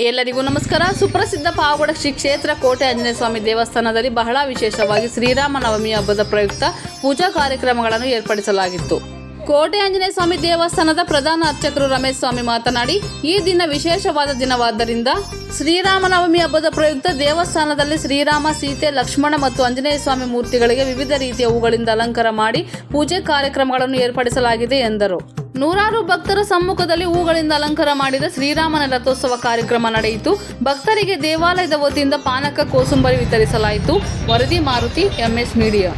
ಎಲ್ಲರಿಗೂ ನಮಸ್ಕಾರ. ಸುಪ್ರಸಿದ್ಧ ಪಾವಗಡ ಶ್ರೀ ಕ್ಷೇತ್ರ ಕೋಟೆ ಆಂಜನೇಯ ಸ್ವಾಮಿ ದೇವಸ್ಥಾನದಲ್ಲಿ ಬಹಳ ವಿಶೇಷವಾಗಿ ಶ್ರೀರಾಮನವಮಿ ಹಬ್ಬದ ಪ್ರಯುಕ್ತ ಪೂಜಾ ಕಾರ್ಯಕ್ರಮಗಳನ್ನು ಏರ್ಪಡಿಸಲಾಗಿತ್ತು. ಕೋಟೆ ಆಂಜನೇಯ ಸ್ವಾಮಿ ದೇವಸ್ಥಾನದ ಪ್ರಧಾನ ಅರ್ಚಕರು ರಮೇಶ್ ಸ್ವಾಮಿ ಮಾತನಾಡಿ, ಈ ದಿನ ವಿಶೇಷವಾದ ದಿನವಾದ್ದರಿಂದ ಶ್ರೀರಾಮನವಮಿ ಹಬ್ಬದ ಪ್ರಯುಕ್ತ ದೇವಸ್ಥಾನದಲ್ಲಿ ಶ್ರೀರಾಮ, ಸೀತೆ, ಲಕ್ಷ್ಮಣ ಮತ್ತು ಆಂಜನೇಯ ಸ್ವಾಮಿ ಮೂರ್ತಿಗಳಿಗೆ ವಿವಿಧ ರೀತಿಯ ಹೂಗಳಿಂದ ಅಲಂಕಾರ ಮಾಡಿ ಪೂಜೆ ಕಾರ್ಯಕ್ರಮಗಳನ್ನು ಏರ್ಪಡಿಸಲಾಗಿದೆ ಎಂದರು. ನೂರಾರು ಭಕ್ತರ ಸಮ್ಮುಖದಲ್ಲಿ ಹೂಗಳಿಂದ ಅಲಂಕಾರ ಮಾಡಿದ ಶ್ರೀರಾಮನ ರಥೋತ್ಸವ ಕಾರ್ಯಕ್ರಮ ನಡೆಯಿತು. ಭಕ್ತರಿಗೆ ದೇವಾಲಯದ ವತಿಯಿಂದ ಪಾನಕ, ಕೋಸುಂಬರಿ ವಿತರಿಸಲಾಯಿತು. ವರದಿ ಮಾರುತಿ, ಎಂಎಸ್ ಮೀಡಿಯಾ.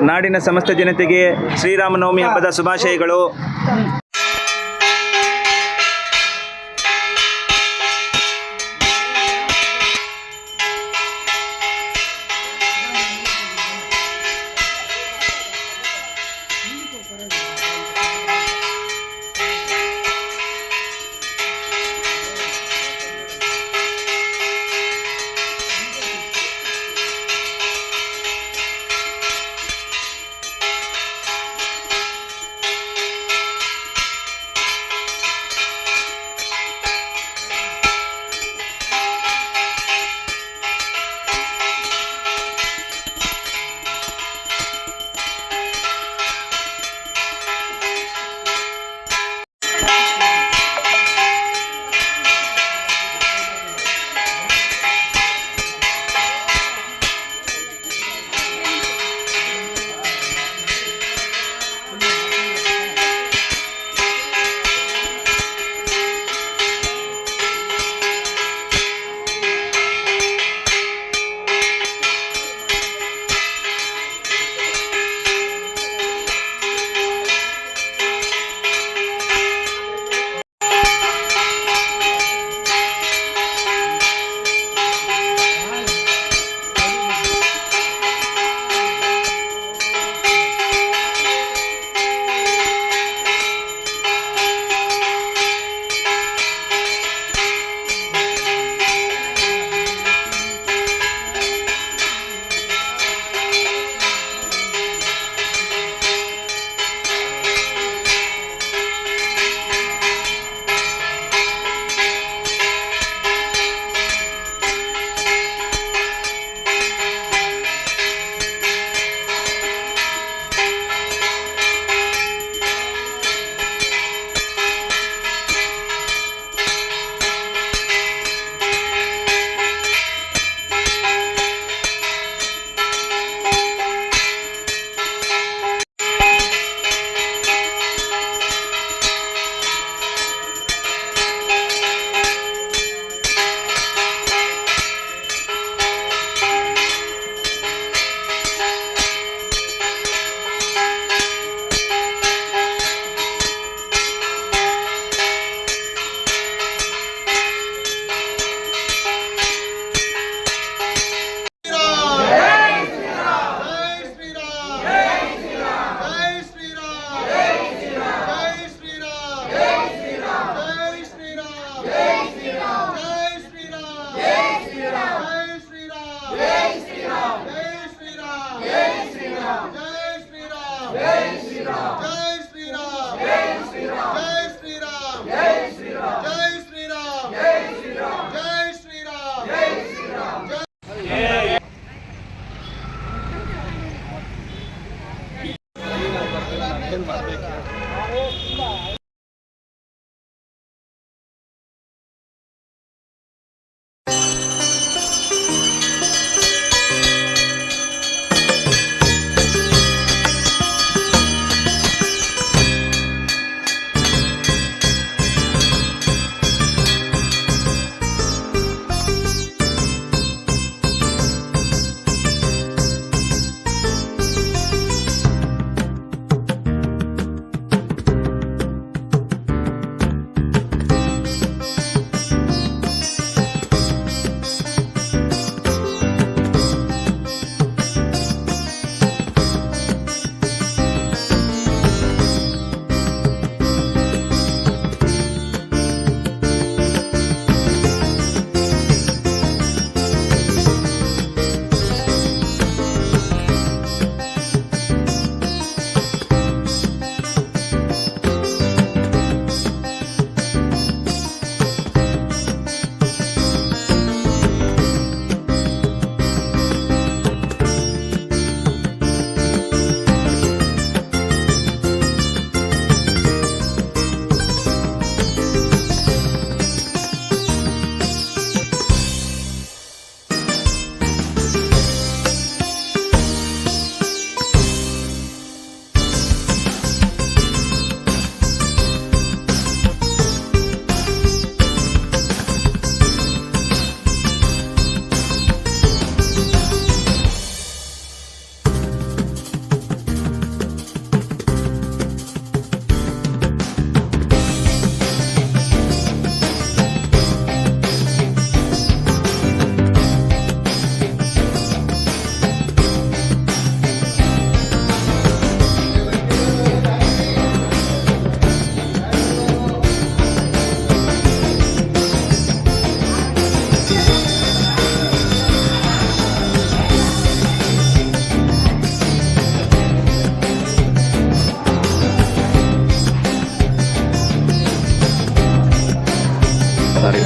ನಾಡಿನ ಸಮಸ್ತ ಜನತೆಗೆ ಶ್ರೀರಾಮನವಮಿ ಹಬ್ಬದ ಶುಭಾಶಯಗಳು.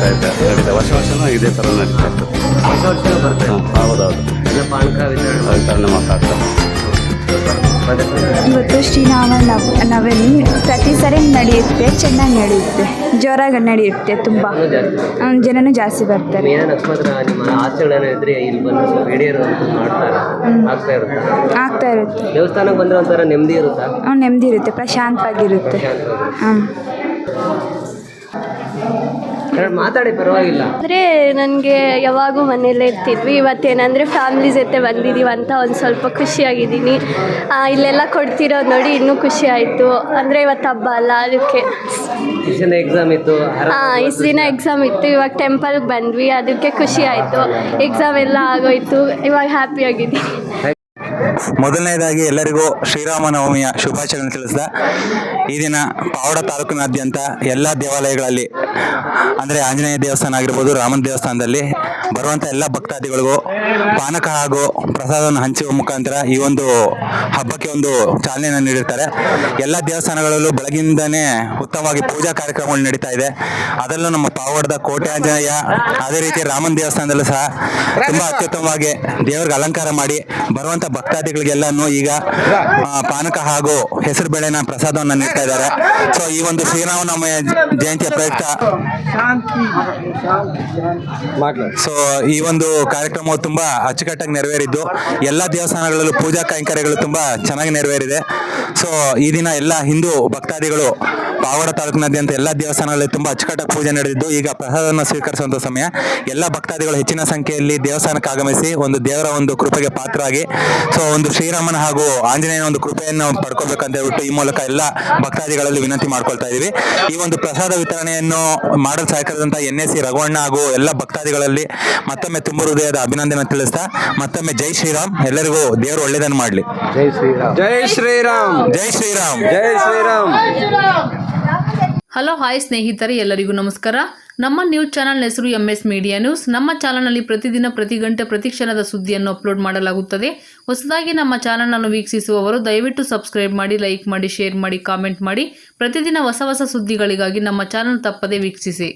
ನಡೀತಾ ಇದೆ ವರ್ಷನೂ ಇದೇ ಥರ ನಡೀತಾ ಇರ್ತದೆ. ಹೊಸ ವರ್ಷನೂ ಬರುತ್ತೆ. ಹೌದೌದು, ಎಲ್ಲ ಪಾನಕ ವಿತರಣೆ ಮಾಡ್ತಾರೆ. ಇವತ್ತು ಶ್ರೀರಾಮ ನವಮಿ ಪ್ರತಿ ಸರಿ ನಡೆಯುತ್ತೆ, ಚೆನ್ನಾಗಿ ನಡೆಯುತ್ತೆ, ಜೋರಾಗಿ ನಡೆಯುತ್ತೆ, ತುಂಬ ಜನನೂ ಜಾಸ್ತಿ ಬರ್ತಾರೆ. ಏನೇನು ಅಕಸ್ಮಾತ್ ನಿಮ್ಮ ಆಚರಣೆ ಇದ್ರೆ ಇಲ್ಲಿ ಬಂದು ಸ್ವಲ್ಪ ಹಿಡಿಯೋದು ಮಾಡ್ತಾರೆ, ಆಗ್ತಾ ಇರುತ್ತೆ. ಆಗ್ತಾ ಇರುತ್ತೆ, ದೇವಸ್ಥಾನಕ್ಕೆ ಬಂದ್ರೆ ಒಂಥರ ನೆಮ್ಮದಿ ಇರುತ್ತಾ? ನೆಮ್ಮದಿ ಇರುತ್ತೆ, ಪ್ರಶಾಂತವಾಗಿರುತ್ತೆ. ಹಾಂ, ಮಾತಾಡಿ ಪರವಾಗಿಲ್ಲ. ಅಂದರೆ ನನಗೆ ಯಾವಾಗೂ ಮನೆಯಲ್ಲೇ ಇರ್ತಿದ್ವಿ. ಇವತ್ತೇನಂದರೆ ಫ್ಯಾಮ್ಲಿ ಜೊತೆ ಬಂದಿದ್ದೀವಿ ಅಂತ ಒಂದು ಸ್ವಲ್ಪ ಖುಷಿಯಾಗಿದ್ದೀನಿ. ಇಲ್ಲೆಲ್ಲ ಕೊಡ್ತಿರೋದು ನೋಡಿ ಇನ್ನೂ ಖುಷಿ ಆಯಿತು. ಅಂದರೆ ಇವತ್ತು ಹಬ್ಬ ಅಲ್ಲ, ಅದಕ್ಕೆ. ಇಷ್ಟು ದಿನ ಎಕ್ಸಾಮ್ ಇತ್ತು. ಇಷ್ಟು ದಿನ ಎಕ್ಸಾಮ್ ಇತ್ತು, ಇವಾಗ ಟೆಂಪಲ್ಗೆ ಬಂದ್ವಿ, ಅದಕ್ಕೆ ಖುಷಿ ಆಯಿತು. ಎಕ್ಸಾಮ್ ಎಲ್ಲ ಆಗೋಯ್ತು, ಇವಾಗ ಹ್ಯಾಪಿಯಾಗಿದ್ದೀನಿ. ಮೊದಲನೇದಾಗಿ ಎಲ್ಲರಿಗೂ ಶ್ರೀರಾಮನವಮಿಯ ಶುಭಾಶಯಗಳನ್ನು ತಿಳಿಸಿದ ಈ ದಿನ ಪಾವಡ ತಾಲೂಕಿನಾದ್ಯಂತ ಎಲ್ಲ ದೇವಾಲಯಗಳಲ್ಲಿ ಅಂದರೆ ಆಂಜನೇಯ ದೇವಸ್ಥಾನ ಆಗಿರ್ಬೋದು, ರಾಮನ ದೇವಸ್ಥಾನದಲ್ಲಿ ಬರುವಂಥ ಎಲ್ಲ ಭಕ್ತಾದಿಗಳಿಗೂ ಪಾನಕ ಹಾಗೂ ಪ್ರಸಾದವನ್ನು ಹಂಚುವ ಮುಖಾಂತರ ಈ ಒಂದು ಹಬ್ಬಕ್ಕೆ ಒಂದು ಚಾಲನೆಯನ್ನು ನೀಡಿರ್ತಾರೆ. ಎಲ್ಲ ದೇವಸ್ಥಾನಗಳಲ್ಲೂ ಬೆಳಗಿಂದನೇ ಉತ್ತಮವಾಗಿ ಪೂಜಾ ಕಾರ್ಯಕ್ರಮಗಳು ನಡೀತಾ ಇದೆ. ಅದರಲ್ಲೂ ನಮ್ಮ ಪಾವಡದ ಕೋಟೆ ಆಂಜನೇಯ, ಅದೇ ರೀತಿ ರಾಮನ ದೇವಸ್ಥಾನದಲ್ಲೂ ಸಹ ತುಂಬ ಅತ್ಯುತ್ತಮವಾಗಿ ದೇವರಿಗೆ ಅಲಂಕಾರ ಮಾಡಿ ಬರುವಂಥ ಭಕ್ತಾದಿಗಳಿಗೆಲ್ಲನೂ ಈಗ ಪಾನಕ ಹಾಗೂ ಹೆಸರು ಬೇಳೆನ ಪ್ರಸಾದವನ್ನು ನೀಡ್ತಾ ಇದ್ದಾರೆ. ಸೊ ಈ ಒಂದು ಶ್ರೀರಾಮನವಮಿ ಜಯಂತಿಯ ಪ್ರಯುಕ್ತ ಸೊ ಈ ಒಂದು ಕಾರ್ಯಕ್ರಮವು ತುಂಬಾ ಅಚ್ಚುಕಟ್ಟಾಗಿ ನೆರವೇರಿದ್ದು ಎಲ್ಲ ದೇವಸ್ಥಾನಗಳಲ್ಲೂ ಪೂಜಾ ಕೈಂಕರ್ಯಗಳು ತುಂಬಾ ಚೆನ್ನಾಗಿ ನೆರವೇರಿದೆ. ಸೊ ಈ ದಿನ ಎಲ್ಲ ಹಿಂದೂ ಭಕ್ತಾದಿಗಳು ಪಾವಡ ತಾಲೂಕಿನಾದ್ಯಂತ ಎಲ್ಲ ದೇವಸ್ಥಾನಗಳಲ್ಲಿ ತುಂಬಾ ಅಚ್ಚುಕಟ್ಟಾಗಿ ಪೂಜೆ ನಡೆದಿದ್ದು ಈಗ ಪ್ರಸಾದವನ್ನು ಸ್ವೀಕರಿಸುವಂತ ಸಮಯ. ಎಲ್ಲ ಭಕ್ತಾದಿಗಳು ಹೆಚ್ಚಿನ ಸಂಖ್ಯೆಯಲ್ಲಿ ದೇವಸ್ಥಾನಕ್ಕೆ ಆಗಮಿಸಿ ಒಂದು ದೇವರ ಒಂದು ಕೃಪೆಗೆ ಪಾತ್ರರಾಗಿ ಸೊ ಒಂದು ಶ್ರೀರಾಮನ ಹಾಗೂ ಆಂಜನೇಯನ ಒಂದು ಕೃಪೆಯನ್ನು ಪಡ್ಕೋಬೇಕಂತ ಹೇಳ್ಬಿಟ್ಟು ಈ ಮೂಲಕ ಎಲ್ಲ ಭಕ್ತಾದಿಗಳಲ್ಲಿ ವಿನಂತಿ ಮಾಡ್ಕೊಳ್ತಾ ಇದೀವಿ. ಈ ಒಂದು ಪ್ರಸಾದ ವಿತರಣೆಯನ್ನು ಮಾಡಲು ಸಹಕರಿಸಿದಂತ NSC ರಘುವಣ್ಣ ಹಾಗೂ ಎಲ್ಲ ಭಕ್ತಾದಿಗಳಲ್ಲಿ ಮತ್ತೊಮ್ಮೆ ತುಂಬ ಹೃದಯದ ಅಭಿನಂದನೆ ತಿಳಿಸ್ತಾ ಮತ್ತೊಮ್ಮೆ ಜೈ ಶ್ರೀರಾಮ್, ಎಲ್ಲರಿಗೂ ದೇವರು ಒಳ್ಳೆಯದನ್ನು ಮಾಡಲಿ. ಜೈ ಶ್ರೀರಾಮ್, ಜೈ ಶ್ರೀರಾಮ್, ಜೈ ಶ್ರೀರಾಮ್, ಜೈ ಶ್ರೀರಾಮ್. ಹಲೋ ಹಾಯ್ ಸ್ನೇಹಿತರೆ, ಎಲ್ಲರಿಗೂ ನಮಸ್ಕಾರ. ನಮ್ಮ ನ್ಯೂಸ್ ಚಾನಲ್ ಹೆಸರು MS ಮೀಡಿಯಾ ನ್ಯೂಸ್. ನಮ್ಮ ಚಾನಲ್ನಲ್ಲಿ ಪ್ರತಿದಿನ ಪ್ರತಿ ಗಂಟೆ ಪ್ರತಿ ಕ್ಷಣದ ಸುದ್ದಿಯನ್ನು ಅಪ್ಲೋಡ್ ಮಾಡಲಾಗುತ್ತದೆ. ಹೊಸದಾಗಿ ನಮ್ಮ ಚಾನಲನ್ನು ವೀಕ್ಷಿಸುವವರು ದಯವಿಟ್ಟು ಸಬ್ಸ್ಕ್ರೈಬ್ ಮಾಡಿ, ಲೈಕ್ ಮಾಡಿ, ಶೇರ್ ಮಾಡಿ, ಕಾಮೆಂಟ್ ಮಾಡಿ. ಪ್ರತಿದಿನ ಹೊಸ ಹೊಸ ಸುದ್ದಿಗಳಿಗಾಗಿ ನಮ್ಮ ಚಾನಲ್ ತಪ್ಪದೇ ವೀಕ್ಷಿಸಿ.